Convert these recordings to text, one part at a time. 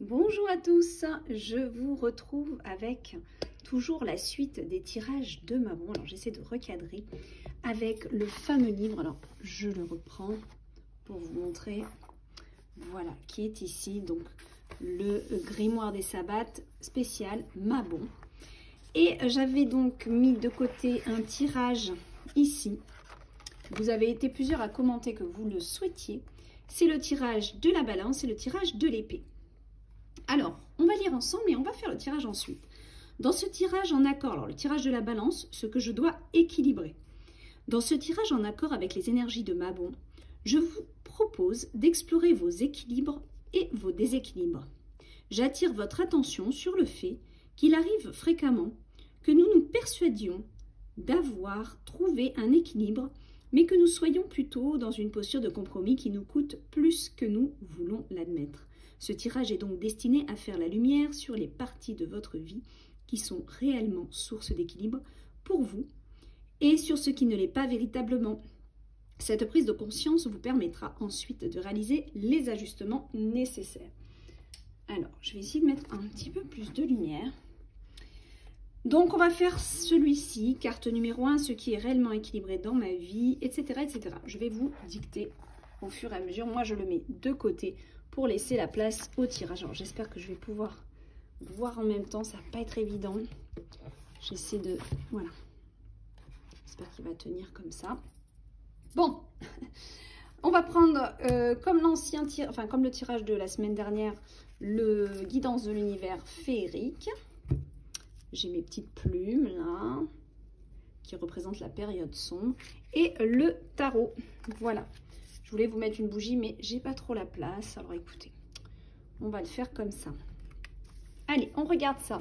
Bonjour à tous, je vous retrouve avec toujours la suite des tirages de Mabon. Alors j'essaie de recadrer avec le fameux livre. Alors je le reprends pour vous montrer, voilà, qui est ici. Donc le grimoire des sabbats spécial Mabon. Et j'avais donc mis de côté un tirage ici. Vous avez été plusieurs à commenter que vous le souhaitiez. C'est le tirage de la balance et le tirage de l'épée. Alors, on va lire ensemble et on va faire le tirage ensuite. Dans ce tirage en accord, alors le tirage de la balance, ce que je dois équilibrer. Dans ce tirage en accord avec les énergies de Mabon, je vous propose d'explorer vos équilibres et vos déséquilibres. J'attire votre attention sur le fait qu'il arrive fréquemment que nous nous persuadions d'avoir trouvé un équilibre, mais que nous soyons plutôt dans une posture de compromis qui nous coûte plus que nous voulons l'admettre. Ce tirage est donc destiné à faire la lumière sur les parties de votre vie qui sont réellement source d'équilibre pour vous et sur ce qui ne l'est pas véritablement. Cette prise de conscience vous permettra ensuite de réaliser les ajustements nécessaires. Alors, je vais essayer de mettre un petit peu plus de lumière. Donc, on va faire celui-ci, carte numéro 1, ce qui est réellement équilibré dans ma vie, etc., etc. Je vais vous dicter au fur et à mesure. Moi, je le mets de côté pour laisser la place au tirage. Alors, j'espère que je vais pouvoir voir en même temps. Ça va pas être évident. J'essaie de... Voilà. J'espère qu'il va tenir comme ça. Bon. On va prendre, comme l'ancien tirage, enfin, comme le tirage de la semaine dernière, le guidance de l'univers féerique. J'ai mes petites plumes, là, qui représentent la période sombre. Et le tarot. Voilà. Je voulais vous mettre une bougie, mais j'ai pas trop la place. Alors écoutez, on va le faire comme ça. Allez, on regarde ça.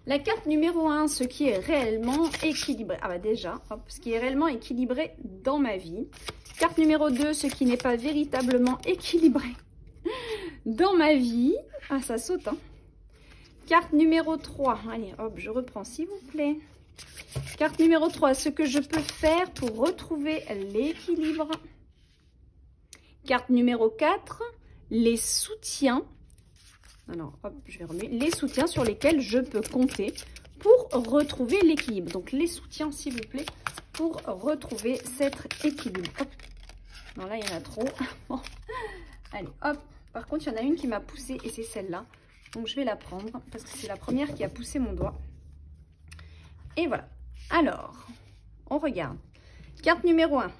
La carte numéro 1, ce qui est réellement équilibré. Ah bah déjà, hop, ce qui est réellement équilibré dans ma vie. Carte numéro 2, ce qui n'est pas véritablement équilibré dans ma vie. Ah, ça saute, hein. Carte numéro 3. Allez, hop, je reprends, s'il vous plaît. Carte numéro 3, ce que je peux faire pour retrouver l'équilibre. Carte numéro 4, les soutiens. Alors, hop, je vais remuer. Les soutiens sur lesquels je peux compter pour retrouver l'équilibre. Donc, les soutiens, s'il vous plaît, pour retrouver cet équilibre. Hop. Non, là, il y en a trop. Bon. Allez, hop. Par contre, il y en a une qui m'a poussé et c'est celle-là. Donc, je vais la prendre parce que c'est la première qui a poussé mon doigt. Et voilà. Alors, on regarde. Carte numéro 1.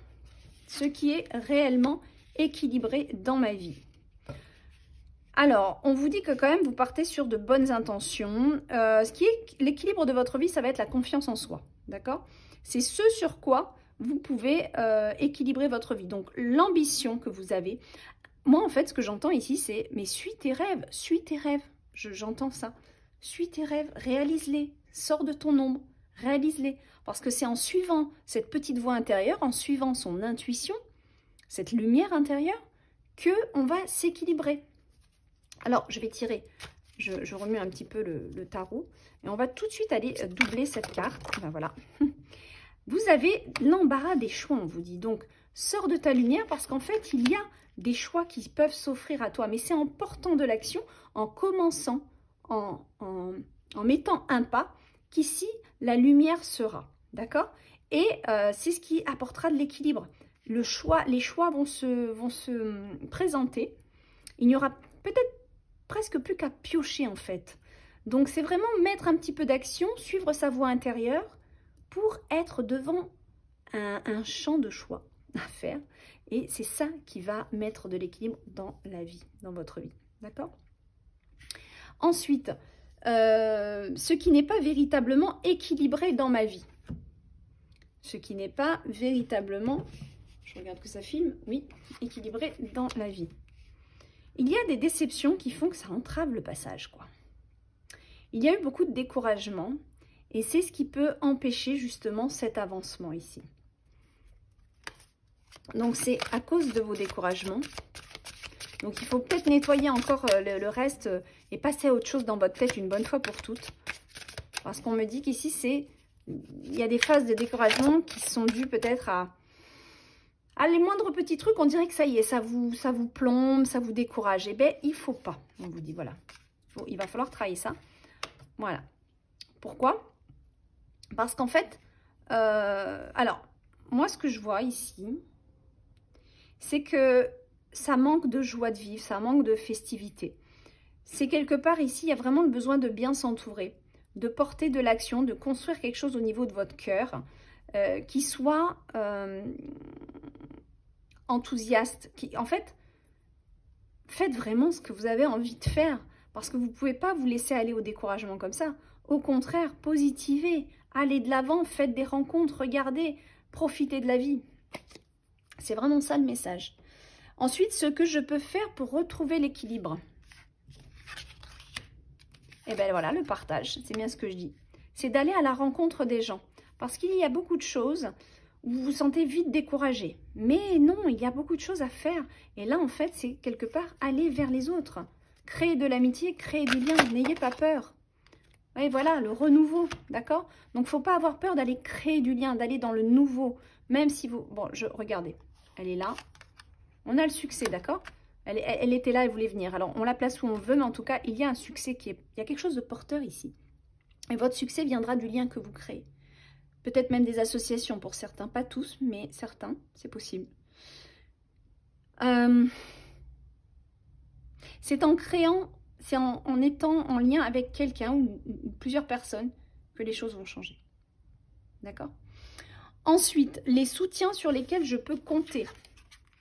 Ce qui est réellement équilibré dans ma vie. Alors, on vous dit que quand même, vous partez sur de bonnes intentions. Ce qui est l'équilibre de votre vie, ça va être la confiance en soi. D'accord? C'est ce sur quoi vous pouvez équilibrer votre vie. Donc, l'ambition que vous avez. Moi, en fait, ce que j'entends ici, c'est « mais suis tes rêves, suis tes rêves ». J'entends ça. Suis tes rêves, réalise-les. Sors de ton ombre, réalise-les. Parce que c'est en suivant cette petite voix intérieure, en suivant son intuition, cette lumière intérieure, qu'on va s'équilibrer. Alors, je vais tirer, je remue un petit peu le tarot, et on va tout de suite aller doubler cette carte. Ben voilà. Vous avez l'embarras des choix, on vous dit. Donc, sors de ta lumière parce qu'en fait, il y a des choix qui peuvent s'offrir à toi. Mais c'est en portant de l'action, en commençant, en mettant un pas, qu'ici, la lumière sera. D'accord? Et c'est ce qui apportera de l'équilibre. Les choix vont se présenter. Il n'y aura peut-être presque plus qu'à piocher en fait. Donc c'est vraiment mettre un petit peu d'action, suivre sa voie intérieure pour être devant un champ de choix à faire. Et c'est ça qui va mettre de l'équilibre dans la vie, dans votre vie. D'accord? Ensuite, ce qui n'est pas véritablement équilibré dans ma vie. Ce qui n'est pas véritablement, je regarde que ça filme, oui, équilibré dans la vie. Il y a des déceptions qui font que ça entrave le passage, quoi. Il y a eu beaucoup de découragement et c'est ce qui peut empêcher justement cet avancement ici. Donc, c'est à cause de vos découragements. Donc, il faut peut-être nettoyer encore le reste et passer à autre chose dans votre tête une bonne fois pour toutes. Parce qu'on me dit qu'ici, il y a des phases de découragement qui sont dues peut-être à Ah, les moindres petits trucs, on dirait que ça y est, ça vous plombe, ça vous décourage. Eh bien, il ne faut pas. On vous dit, voilà. Il va falloir travailler ça. Voilà. Pourquoi? Parce qu'en fait, alors, moi, ce que je vois ici, c'est que ça manque de joie de vivre, ça manque de festivité. C'est quelque part ici, il y a vraiment le besoin de bien s'entourer, de porter de l'action, de construire quelque chose au niveau de votre cœur, qui soit enthousiaste. En fait, faites vraiment ce que vous avez envie de faire, parce que vous ne pouvez pas vous laisser aller au découragement comme ça. Au contraire, positivez, allez de l'avant, faites des rencontres, regardez, profitez de la vie. C'est vraiment ça le message. Ensuite, ce que je peux faire pour retrouver l'équilibre. Et bien voilà, le partage, c'est bien ce que je dis. C'est d'aller à la rencontre des gens. Parce qu'il y a beaucoup de choses où vous vous sentez vite découragé. Mais non, il y a beaucoup de choses à faire. Et là, en fait, c'est quelque part aller vers les autres. Créer de l'amitié, créer du lien, n'ayez pas peur. Et voilà, le renouveau, d'accord? Donc, il ne faut pas avoir peur d'aller créer du lien, d'aller dans le nouveau. Même si vous... Bon, regardez, elle est là. On a le succès, d'accord? Elle était là, elle voulait venir. Alors, on la place où on veut, mais en tout cas, il y a un succès qui est... Il y a quelque chose de porteur ici. Et votre succès viendra du lien que vous créez. Peut-être même des associations pour certains, pas tous, mais certains, c'est possible. C'est en créant, c'est en étant en lien avec quelqu'un ou plusieurs personnes que les choses vont changer. D'accord? Ensuite, les soutiens sur lesquels je peux compter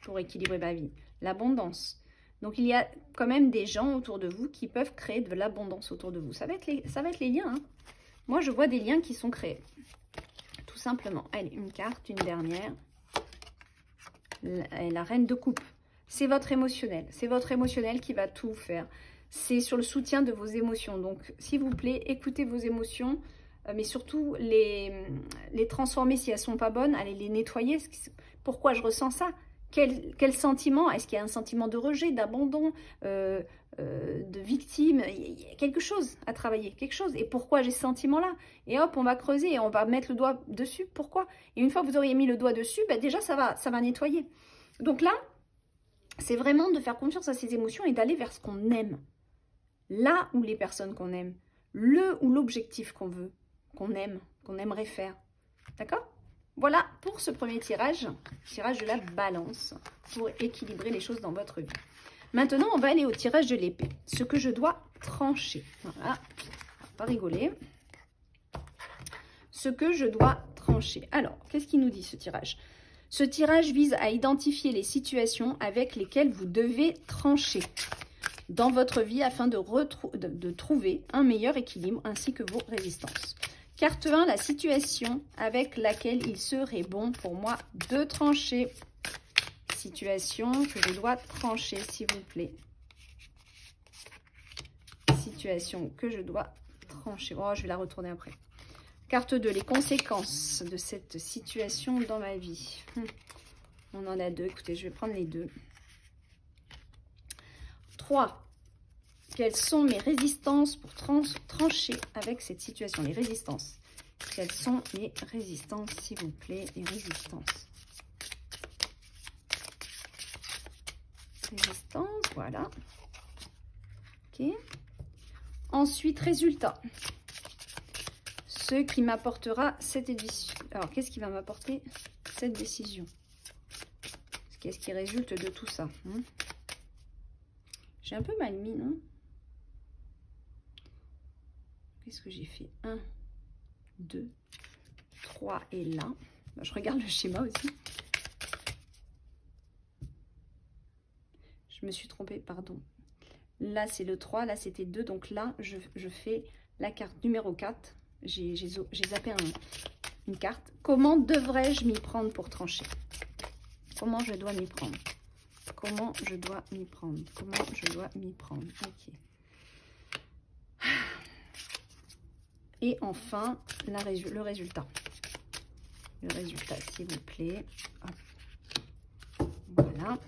pour équilibrer ma vie. L'abondance. Donc, il y a quand même des gens autour de vous qui peuvent créer de l'abondance autour de vous. Ça va être les liens. Hein. Moi, je vois des liens qui sont créés. Tout simplement. Allez, une carte, une dernière. La reine de coupe. C'est votre émotionnel. C'est votre émotionnel qui va tout faire. C'est sur le soutien de vos émotions. Donc, s'il vous plaît, écoutez vos émotions. Mais surtout, les transformer si elles ne sont pas bonnes. Allez les nettoyer. Pourquoi je ressens ça? Quel sentiment? Est-ce qu'il y a un sentiment de rejet, d'abandon, de victime? Il y a quelque chose à travailler, quelque chose. Et pourquoi j'ai ce sentiment-là? Et hop, on va creuser et on va mettre le doigt dessus. Pourquoi? Et une fois que vous auriez mis le doigt dessus, ben déjà, ça va nettoyer. Donc là, c'est vraiment de faire confiance à ses émotions et d'aller vers ce qu'on aime. Là où les personnes qu'on aime, le ou l'objectif qu'on veut, qu'on aime, qu'on aimerait faire. D'accord? Voilà pour ce premier tirage de la balance, pour équilibrer les choses dans votre vie. Maintenant, on va aller au tirage de l'épée, ce que je dois trancher. Voilà, on va pas rigoler. Ce que je dois trancher. Alors, qu'est-ce qu'il nous dit ce tirage? Ce tirage vise à identifier les situations avec lesquelles vous devez trancher dans votre vie afin de trouver un meilleur équilibre ainsi que vos résistances. Carte 1, la situation avec laquelle il serait bon pour moi de trancher. Situation que je dois trancher, s'il vous plaît. Situation que je dois trancher. Oh, je vais la retourner après. Carte 2, les conséquences de cette situation dans ma vie. On en a deux. Écoutez, je vais prendre les deux. 3. Quelles sont mes résistances pour trancher avec cette situation? Les résistances. Quelles sont les résistances, s'il vous plaît? Les résistances. Résistance, voilà. Ok. Ensuite, résultat. Ce qui m'apportera cette décision. Alors, qu'est-ce qui va m'apporter cette décision? Qu'est-ce qui résulte de tout ça? J'ai un peu mal mis, non? Qu'est-ce que j'ai fait? 1, 2, 3 et là. Je regarde le schéma aussi. Je me suis trompée, pardon. Là, c'est le 3, là, c'était 2. Donc là, je fais la carte numéro 4. J'ai zappé une carte. Comment devrais-je m'y prendre pour trancher? Comment je dois m'y prendre? Comment je dois m'y prendre? Comment je dois m'y prendre? Ok. Et enfin, le résultat. Le résultat, s'il vous plaît. Hop. Voilà.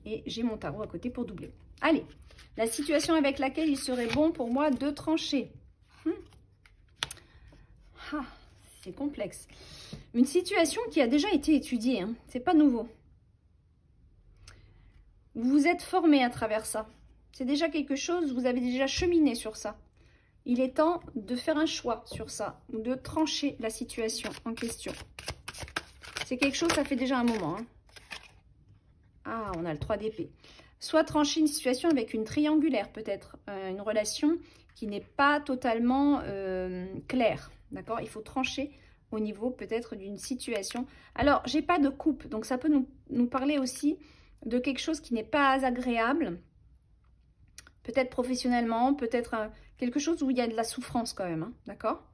Et j'ai mon tarot à côté pour doubler. Allez, la situation avec laquelle il serait bon pour moi de trancher. Ah, c'est complexe. Une situation qui a déjà été étudiée, hein. C'est pas nouveau. Vous vous êtes formé à travers ça. C'est déjà quelque chose, vous avez déjà cheminé sur ça. Il est temps de faire un choix sur ça, ou de trancher la situation en question. C'est quelque chose, ça fait déjà un moment. Hein. Ah, on a le 3 d'épée. Soit trancher une situation avec une triangulaire, peut-être. Une relation qui n'est pas totalement claire. D'accord? Il faut trancher au niveau peut-être d'une situation. Alors, j'ai pas de coupe, donc ça peut nous parler aussi de quelque chose qui n'est pas agréable. Peut-être professionnellement, peut-être quelque chose où il y a de la souffrance quand même. Hein, d'accord?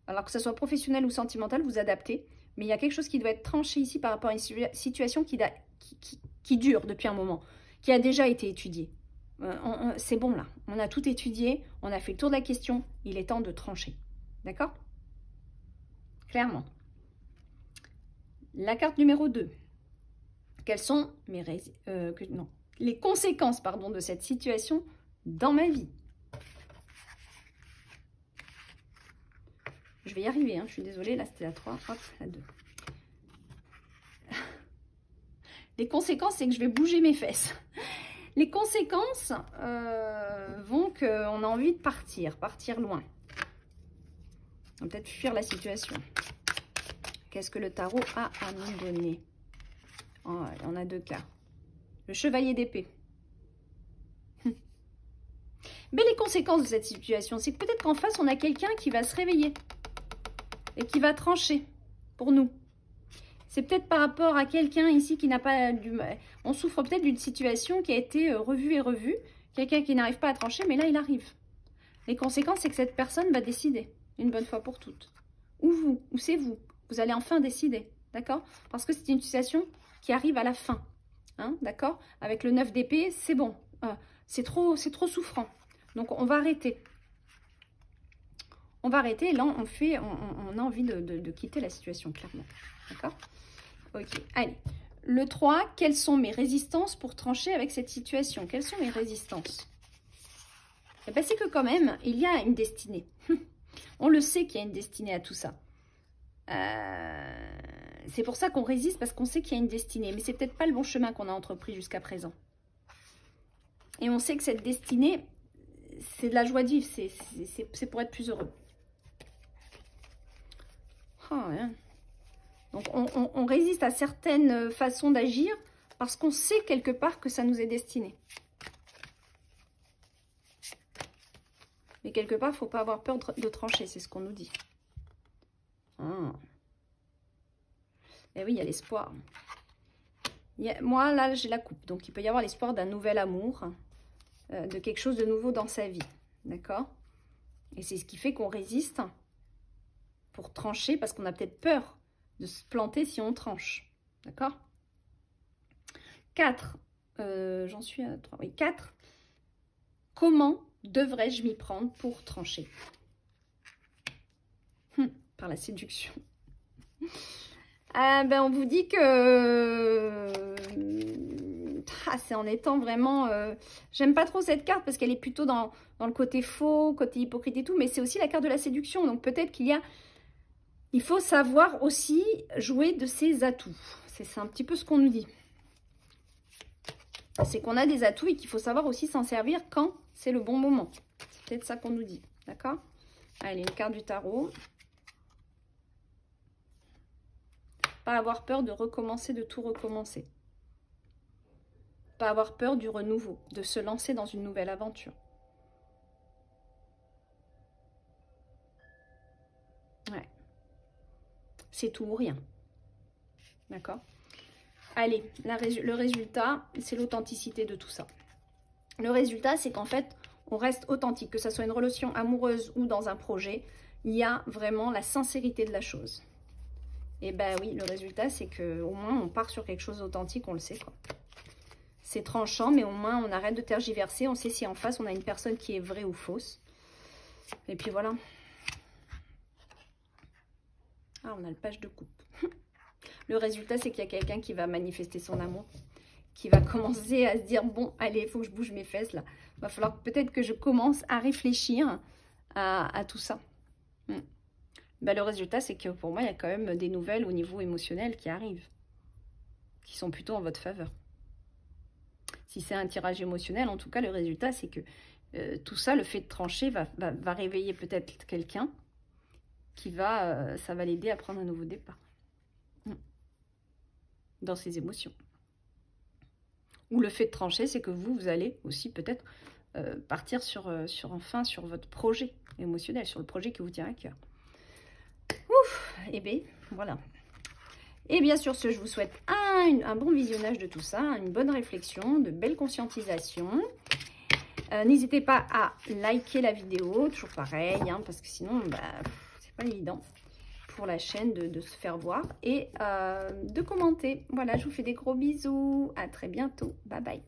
Alors que ce soit professionnel ou sentimental, vous adaptez. Mais il y a quelque chose qui doit être tranché ici par rapport à une situation qui dure depuis un moment, qui a déjà été étudiée. C'est bon là, on a tout étudié, on a fait le tour de la question, il est temps de trancher. D'accord? Clairement. La carte numéro 2. Quelles sont les conséquences de cette situation dans ma vie? Je vais y arriver, hein, je suis désolée, là c'était la 3, hop, la 2. Les conséquences, c'est que je vais bouger mes fesses. Les conséquences vont qu'on a envie de partir loin. On va peut-être fuir la situation. Qu'est-ce que le tarot a à nous donner? Oh, on a 2 cas. Le chevalier d'épée. Mais les conséquences de cette situation, c'est que peut-être qu'en face, on a quelqu'un qui va se réveiller et qui va trancher pour nous. C'est peut-être par rapport à quelqu'un ici qui n'a pas du... On souffre peut-être d'une situation qui a été revue et revue. Quelqu'un qui n'arrive pas à trancher, mais là, il arrive. Les conséquences, c'est que cette personne va décider, une bonne fois pour toutes. Ou c'est vous. Vous allez enfin décider, d'accord? Parce que c'est une situation qui arrive à la fin, hein, d'accord? Avec le 9 d'épée, c'est bon. C'est trop souffrant. Donc, on va arrêter. On va arrêter. Là, on a envie de quitter la situation, clairement. D'accord? Ok, allez. Le 3, quelles sont mes résistances pour trancher avec cette situation? Quelles sont mes résistances? Eh bien, c'est que quand même, il y a une destinée. On le sait qu'il y a une destinée à tout ça. C'est pour ça qu'on résiste, parce qu'on sait qu'il y a une destinée. Mais c'est peut-être pas le bon chemin qu'on a entrepris jusqu'à présent. Et on sait que cette destinée, c'est de la joie de vivre. C'est pour être plus heureux. Oh, hein. Donc, on résiste à certaines façons d'agir parce qu'on sait quelque part que ça nous est destiné. Mais quelque part, il ne faut pas avoir peur de trancher, c'est ce qu'on nous dit. Ah. Et oui, il y a l'espoir. Moi, là, j'ai la coupe. Donc, il peut y avoir l'espoir d'un nouvel amour, de quelque chose de nouveau dans sa vie. D'accord? Et c'est ce qui fait qu'on résiste pour trancher parce qu'on a peut-être peur de se planter si on tranche. D'accord? 4. J'en suis à 3. Oui, 4. Comment devrais-je m'y prendre pour trancher? Par la séduction. Ben, on vous dit que c'est en étant vraiment... J'aime pas trop cette carte parce qu'elle est plutôt dans le côté faux, côté hypocrite et tout, mais c'est aussi la carte de la séduction. Donc peut-être qu'il y a... Il faut savoir aussi jouer de ses atouts. C'est un petit peu ce qu'on nous dit. C'est qu'on a des atouts et qu'il faut savoir aussi s'en servir quand c'est le bon moment. C'est peut-être ça qu'on nous dit. D'accord? Allez, une carte du tarot. Pas avoir peur de recommencer, de tout recommencer. Pas avoir peur du renouveau, de se lancer dans une nouvelle aventure. Ouais. C'est tout ou rien. D'accord? Allez, le résultat, c'est l'authenticité de tout ça. Le résultat, c'est qu'en fait, on reste authentique. Que ce soit une relation amoureuse ou dans un projet, il y a vraiment la sincérité de la chose. Et ben oui, le résultat, c'est qu'au moins, on part sur quelque chose d'authentique, on le sait, quoi. C'est tranchant, mais au moins, on arrête de tergiverser. On sait si en face, on a une personne qui est vraie ou fausse. Et puis voilà. Ah, on a le page de coupe. Le résultat, c'est qu'il y a quelqu'un qui va manifester son amour, qui va commencer à se dire, bon, allez, il faut que je bouge mes fesses, là. Il va falloir peut-être que je commence à réfléchir à tout ça. Ben, le résultat, c'est que pour moi, il y a quand même des nouvelles au niveau émotionnel qui arrivent, qui sont plutôt en votre faveur. Si c'est un tirage émotionnel, en tout cas, le résultat, c'est que tout ça, le fait de trancher, va réveiller peut-être quelqu'un qui ça va l'aider à prendre un nouveau départ dans ses émotions. Ou le fait de trancher, c'est que vous allez aussi peut-être partir sur votre projet émotionnel, sur le projet qui vous tient à cœur. Ouf, et bien, voilà. Et bien sur ce, je vous souhaite un bon visionnage de tout ça, une bonne réflexion, de belles conscientisations. N'hésitez pas à liker la vidéo, toujours pareil, hein, parce que sinon, c'est pas évident pour la chaîne de se faire voir. Et de commenter. Voilà, je vous fais des gros bisous. À très bientôt. Bye bye.